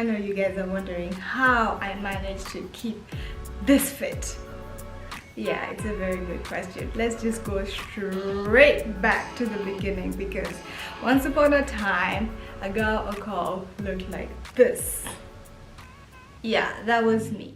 I know you guys are wondering how I managed to keep this fit. Yeah, it's a very good question. Let's just go straight back to the beginning, because once upon a time, a girl or call looked like this. Yeah, that was me.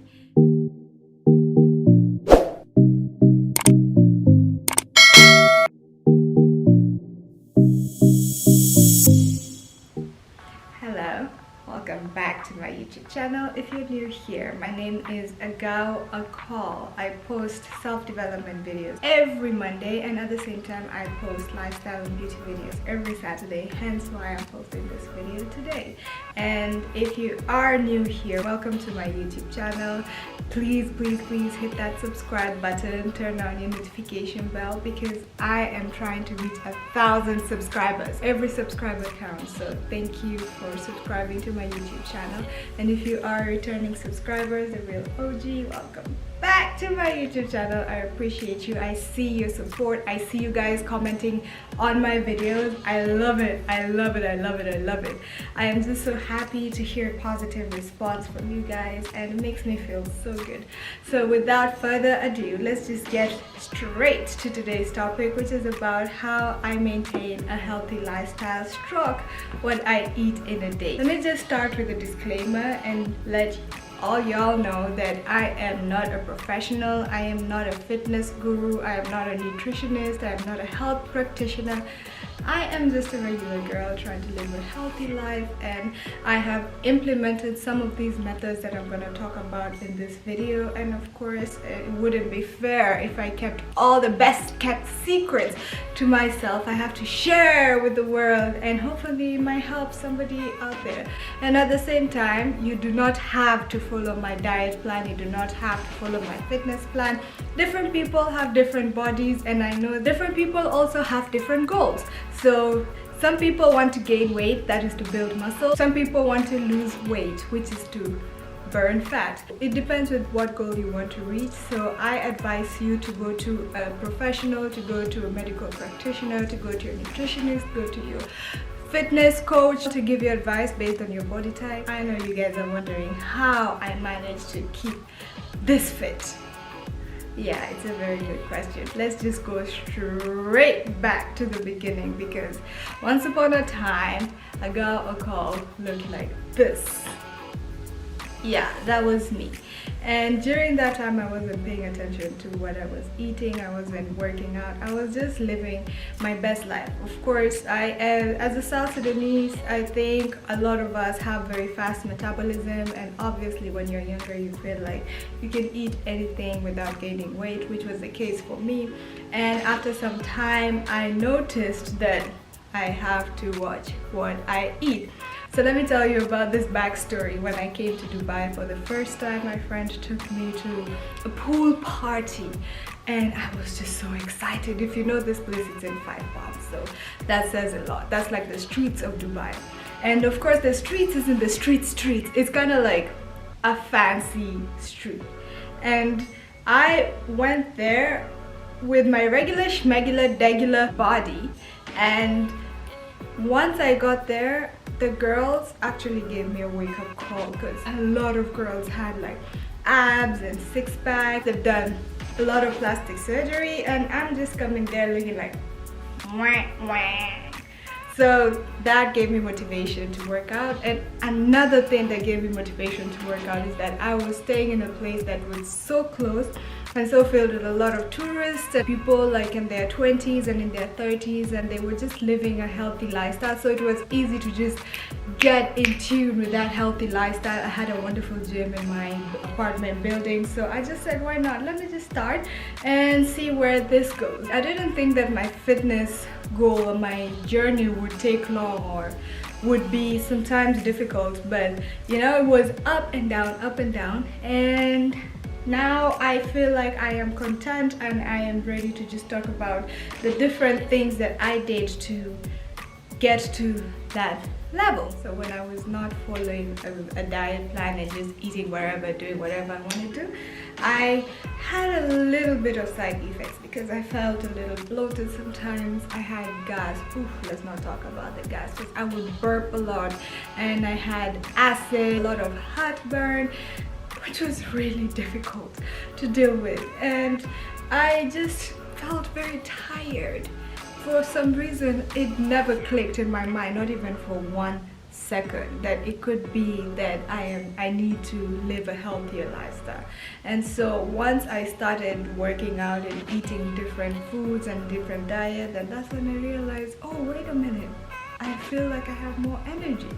Hello, welcome back to my YouTube channel. If you're new here, my name is Agao Akol. I post self-development videos every Monday, and at the same time I post lifestyle and beauty videos every Saturday, hence why I'm posting this video today. And if you are new here, welcome to my YouTube channel. Please hit that subscribe button, turn on your notification bell, because I am trying to reach 1,000 subscribers. Every subscriber counts, so thank you for subscribing to my YouTube channel. And if you are returning subscribers, the real OG, welcome back to my YouTube channel. I appreciate you. I see your support. I see you guys commenting on my videos. I love it. I love it. I love it. I love it. I am just so happy to hear positive response from you guys, and it makes me feel so good. So without further ado, let's just get straight to today's topic, which is about how I maintain a healthy lifestyle stroke what I eat in a day. Let me just start with a disclaimer and let all y'all know that I am not a professional. I am not a fitness guru. I am not a nutritionist. I am not a health practitioner. I am just a regular girl trying to live a healthy life, and I have implemented some of these methods that I'm going to talk about in this video. And of course, it wouldn't be fair if I kept all the best kept secrets to myself. I have to share with the world, and hopefully it might help somebody out there. And at the same time, you do not have to follow my diet plan. You do not have to follow my fitness plan. Different people have different bodies, and I know different people also have different goals. So some people want to gain weight, that is to build muscle. Some people want to lose weight, which is to burn fat. It depends with what goal you want to reach. So I advise you to go to a professional, to go to a medical practitioner, to go to a nutritionist, go to your fitness coach to give you advice based on your body type. I know you guys are wondering how I managed to keep this fit. Yeah, it's a very good question. Let's just go straight back to the beginning, because once upon a time, a girl or call looked like this. Yeah, that was me. And during that time, I wasn't paying attention to what I was eating. I wasn't working out. I was just living my best life. Of course, as a South Sudanese, I think a lot of us have very fast metabolism, and obviously when you're younger, you feel like you can eat anything without gaining weight, which was the case for me. And after some time, I noticed that I have to watch what I eat. So let me tell you about this backstory. When I came to Dubai for the first time, my friend took me to a pool party, and I was just so excited. If you know this place, it's in 5 Palms, so that says a lot. That's like the streets of Dubai. And of course, the streets isn't the streets. It's kind of like a fancy street. And I went there with my regular schmegular body, and once I got there, the girls actually gave me a wake-up call, because a lot of girls had like abs and six-packs. They've done a lot of plastic surgery, and I'm just coming there looking like wah, wah. So that gave me motivation to work out. And another thing that gave me motivation to work out is that I was staying in a place that was so close and so filled with a lot of tourists and people like in their 20s and in their 30s, and they were just living a healthy lifestyle. So it was easy to just get in tune with that healthy lifestyle. I had a wonderful gym in my apartment building, so I just said, why not? Let me just start and see where this goes. I didn't think that my fitness goal or my journey would take long or would be sometimes difficult, but you know, it was up and down, and now I feel like I am content, and I am ready to just talk about the different things that I did to get to that level. So when I was not following a diet plan and just eating wherever, doing whatever I wanted to, I had a little bit of side effects because I felt a little bloated sometimes. I had gas. Oof, let's not talk about the gas, because I would burp a lot, and I had acid, a lot of heartburn, which was really difficult to deal with, and I just felt very tired. For some reason, it never clicked in my mind, not even for 1 second, that it could be that I need to live a healthier lifestyle. And so once I started working out and eating different foods and different diets, and that's when I realized, oh, wait a minute, I feel like I have more energy.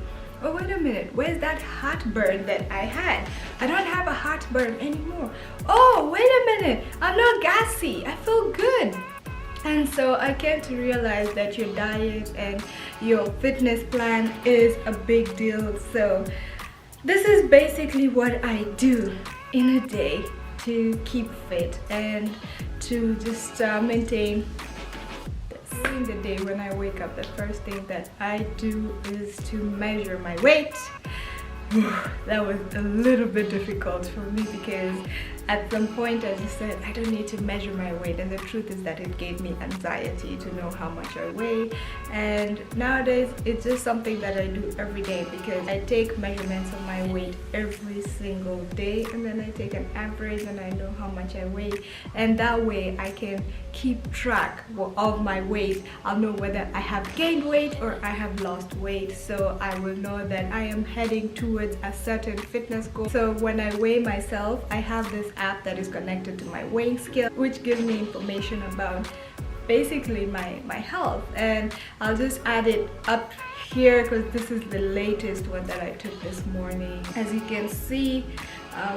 Oh, wait a minute, where's that heartburn that I had? I don't have a heartburn anymore. Oh, wait a minute, I'm not gassy, I feel good. And so I came to realize that your diet and your fitness plan is a big deal. So this is basically what I do in a day to keep fit and to just maintain. During the day when I wake up, the first thing that I do is to measure my weight. That was a little bit difficult for me because at some point I just said I don't need to measure my weight, and the truth is that it gave me anxiety to know how much I weigh. And nowadays it's just something that I do every day because I take measurements of my weight every single day, and then I take an average and I know how much I weigh, and that way I can keep track of my weight. I'll know whether I have gained weight or I have lost weight, so I will know that I am heading towards a certain fitness goal. So when I weigh myself, I have this app that is connected to my weighing scale, which gives me information about basically my health, and I'll just add it up here because this is the latest one that I took this morning. As you can see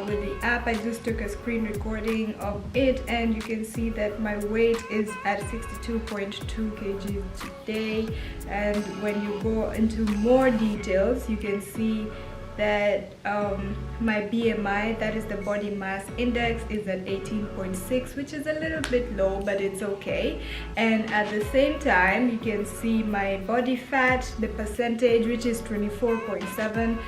with the app, I just took a screen recording of it, and you can see that my weight is at 62.2 kg today. And when you go into more details, you can see that my BMI, that is the body mass index, is at 18.6, which is a little bit low, but it's okay. And at the same time, you can see my body fat, the percentage, which is 24.7.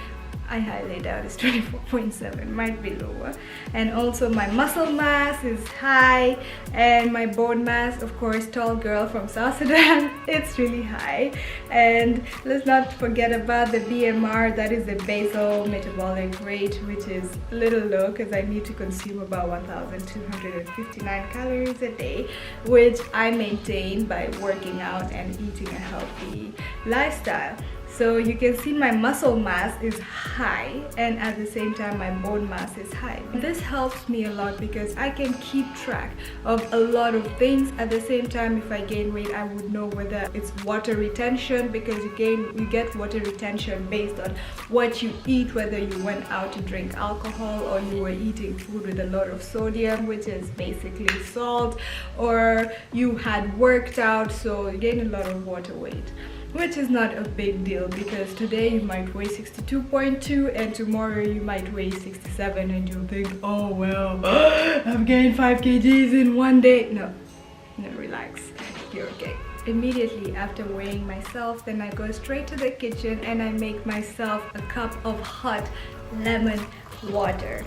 I highly doubt it's 24.7, might be lower. And also my muscle mass is high, and my bone mass, of course, tall girl from South Sudan, it's really high. And let's not forget about the BMR, that is the basal metabolic rate, which is a little low because I need to consume about 1,259 calories a day, which I maintain by working out and eating a healthy lifestyle. So you can see my muscle mass is high, and at the same time my bone mass is high. This helps me a lot because I can keep track of a lot of things. At the same time, if I gain weight, I would know whether it's water retention, because you get water retention based on what you eat, whether you went out to drink alcohol or you were eating food with a lot of sodium, which is basically salt, or you had worked out, so you gain a lot of water weight, which is not a big deal because today you might weigh 62.2 and tomorrow you might weigh 67, and you'll think, oh well, I've gained 5 kgs in one day. No, relax, you're okay. Immediately after weighing myself, then I go straight to the kitchen and I make myself a cup of hot lemon water.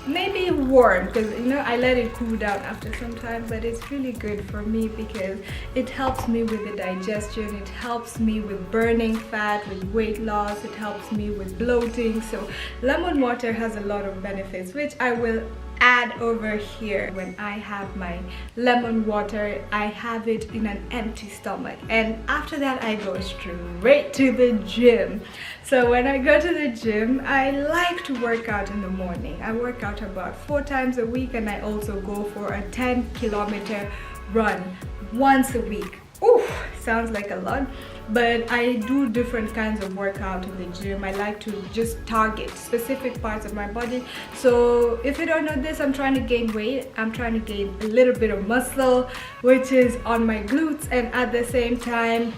Maybe warm, because I let it cool down after some time, but it's really good for me because it helps me with the digestion, it helps me with burning fat, with weight loss, it helps me with bloating. So lemon water has a lot of benefits, which I will add over here. When I have my lemon water, I have it in an empty stomach, and after that I go straight to the gym. So when I go to the gym, I like to work out in the morning. I work out about 4 times a week, and I also go for a 10-kilometer run once a week. Ooh, sounds like a lot, but I do different kinds of workout in the gym. I like to just target specific parts of my body. So if you don't know this, I'm trying to gain weight. I'm trying to gain a little bit of muscle, which is on my glutes, and at the same time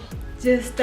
just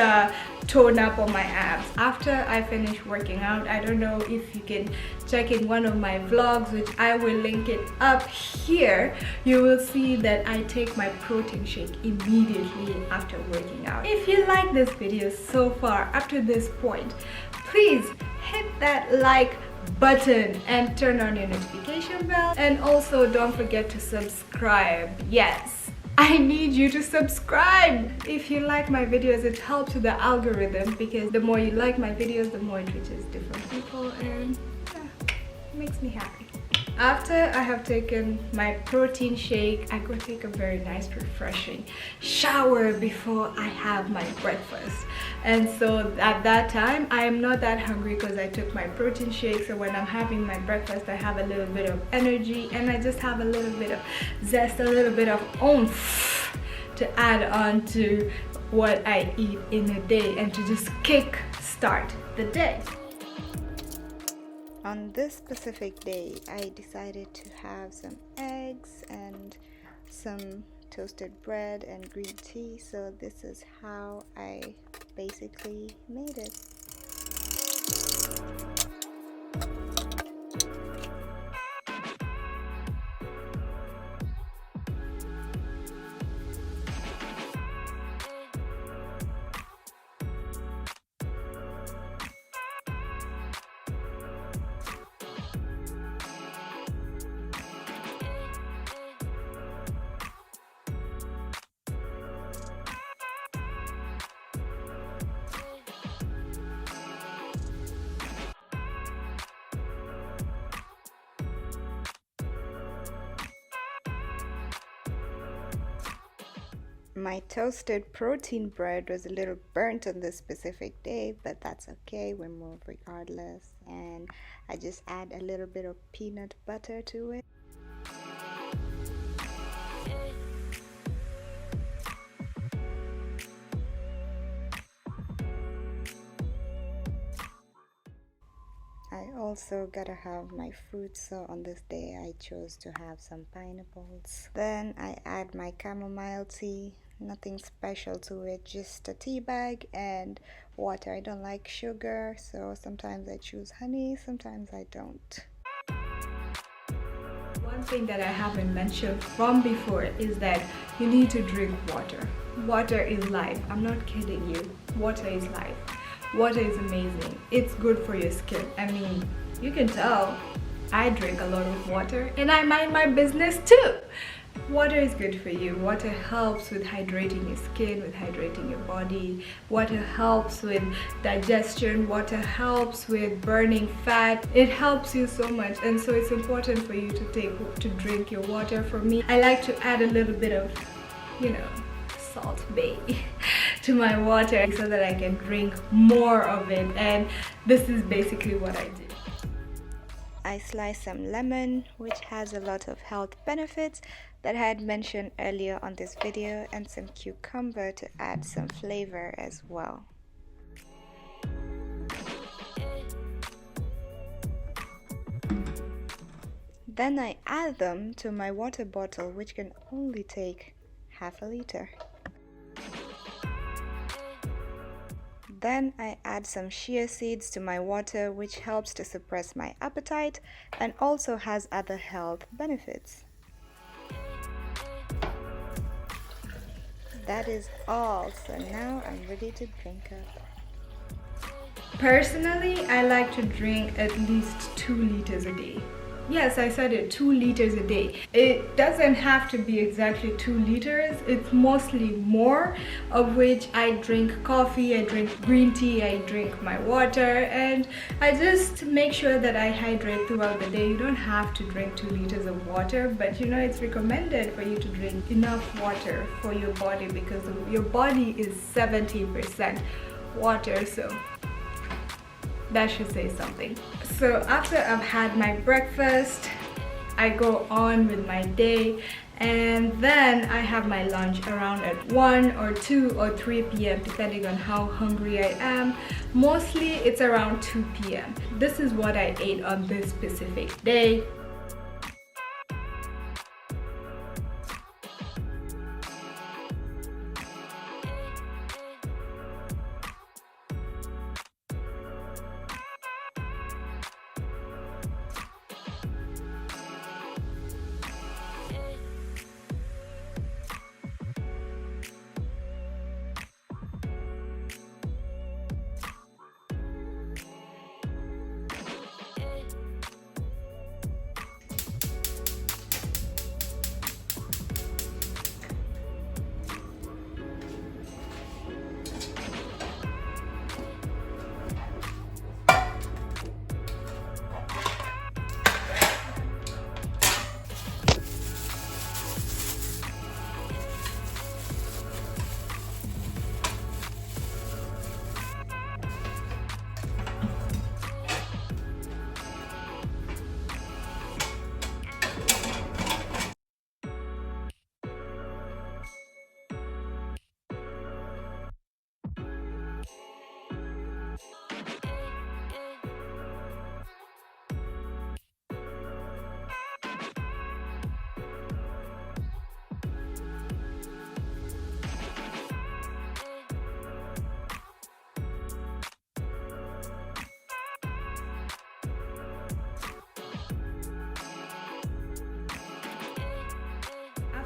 tone up on my abs. After I finish working out, I don't know if you can check in one of my vlogs, which I will link it up here, you will see that I take my protein shake immediately after working out. If you like this video so far up to this point, please hit that like button and turn on your notification bell, and also don't forget to subscribe. Yes, I need you to subscribe. If you like my videos, it helps with the algorithm, because the more you like my videos, the more it reaches different people, and yeah, it makes me happy. After I have taken my protein shake, I go take a very nice refreshing shower before I have my breakfast. And so at that time I am not that hungry because I took my protein shake. So when I'm having my breakfast, I have a little bit of energy, and I just have a little bit of zest, a little bit of oomph to add on to what I eat in a day, and to just kick start the day. On this specific day, I decided to have some eggs and some toasted bread and green tea. So this is how I basically made it. My toasted protein bread was a little burnt on this specific day, but that's okay, we move regardless. And I just add a little bit of peanut butter to it. I also gotta have my fruit, so on this day I chose to have some pineapples. Then I add my chamomile tea, nothing special to it, just a tea bag and water. I don't like sugar, so sometimes I choose honey, sometimes I don't. One thing that I haven't mentioned from before is that you need to drink water. Water is life. I'm not kidding you. Water is life. Water is amazing. It's good for your skin. I mean, you can tell I drink a lot of water, and I mind my business too. Water is good for you. Water helps with hydrating your skin, with hydrating your body. Water helps with digestion. Water helps with burning fat. It helps you so much, and so it's important for you to drink your water. For me, I like to add a little bit of, Salt Bay to my water so that I can drink more of it, and this is basically what I do. I slice some lemon, which has a lot of health benefits that I had mentioned earlier on this video, and some cucumber to add some flavor as well. Then I add them to my water bottle, which can only take half a liter. Then I add some chia seeds to my water, which helps to suppress my appetite and also has other health benefits. That is all, so now I'm ready to drink up. Personally, I like to drink at least 2 liters a day. Yes, I said it, 2 liters a day. It doesn't have to be exactly 2 liters. It's mostly more, of which I drink coffee, I drink green tea, I drink my water, and I just make sure that I hydrate throughout the day. You don't have to drink 2 liters of water, but it's recommended for you to drink enough water for your body, because your body is 70% water, so that should say something. So after I've had my breakfast, I go on with my day, and then I have my lunch around at 1 or 2 or 3 p.m. depending on how hungry I am. Mostly it's around 2 p.m. This is what I ate on this specific day.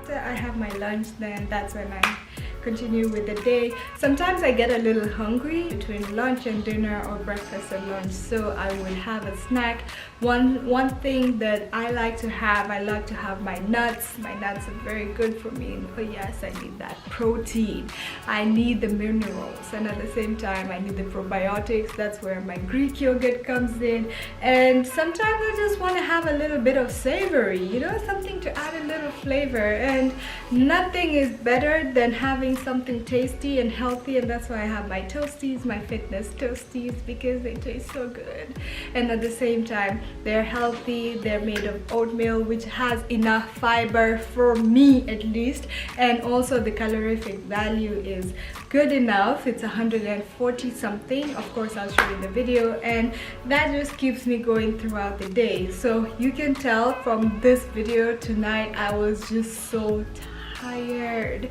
after I have my lunch, then that's when I continue with the day. Sometimes I get a little hungry between lunch and dinner, or breakfast and lunch, so I will have a snack. One thing that I like to have, I like to have my nuts. My nuts are very good for me. Oh yes, I need that protein, I need the minerals, and at the same time I need the probiotics. That's where my Greek yogurt comes in. And sometimes I just want to have a little bit of savory, you know, something to add a little flavor. And nothing is better than having something tasty and healthy, and that's why I have my toasties, my fitness toasties, because they taste so good. And at the same time, they're healthy. They're made of oatmeal, which has enough fiber for me at least, and also the calorific value is good enough. It's 140 something. Of course, I'll show you the video, and that just keeps me going throughout the day. So you can tell from this video tonight, I was just so tired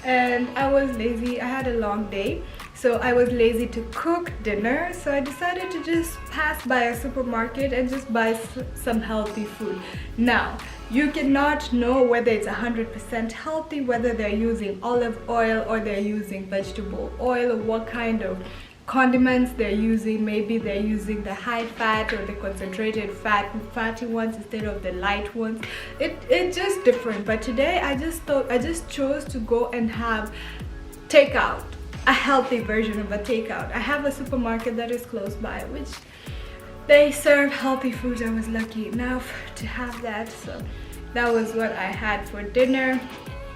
and I was lazy. I had a long day, so I was lazy to cook dinner, so I decided to just pass by a supermarket and just buy some healthy food. Now, you cannot know whether it's 100% healthy, whether they're using olive oil or they're using vegetable oil, or what kind of condiments they're using. Maybe they're using the high fat or the concentrated fatty ones instead of the light ones. It's just different. But today I just chose to go and have takeout, a healthy version of a takeout. I have a supermarket that is close by, which they serve healthy foods. I was lucky enough to have that, so that was what I had for dinner.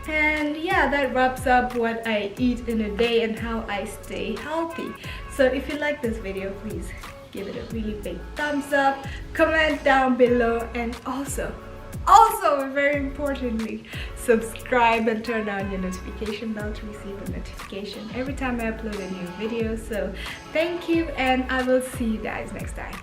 And yeah, that wraps up what I eat in a day and how I stay healthy. So if you like this video, please give it a really big thumbs up, comment down below, and also very importantly, subscribe and turn on your notification bell to receive a notification every time I upload a new video. So thank you, and I will see you guys next time.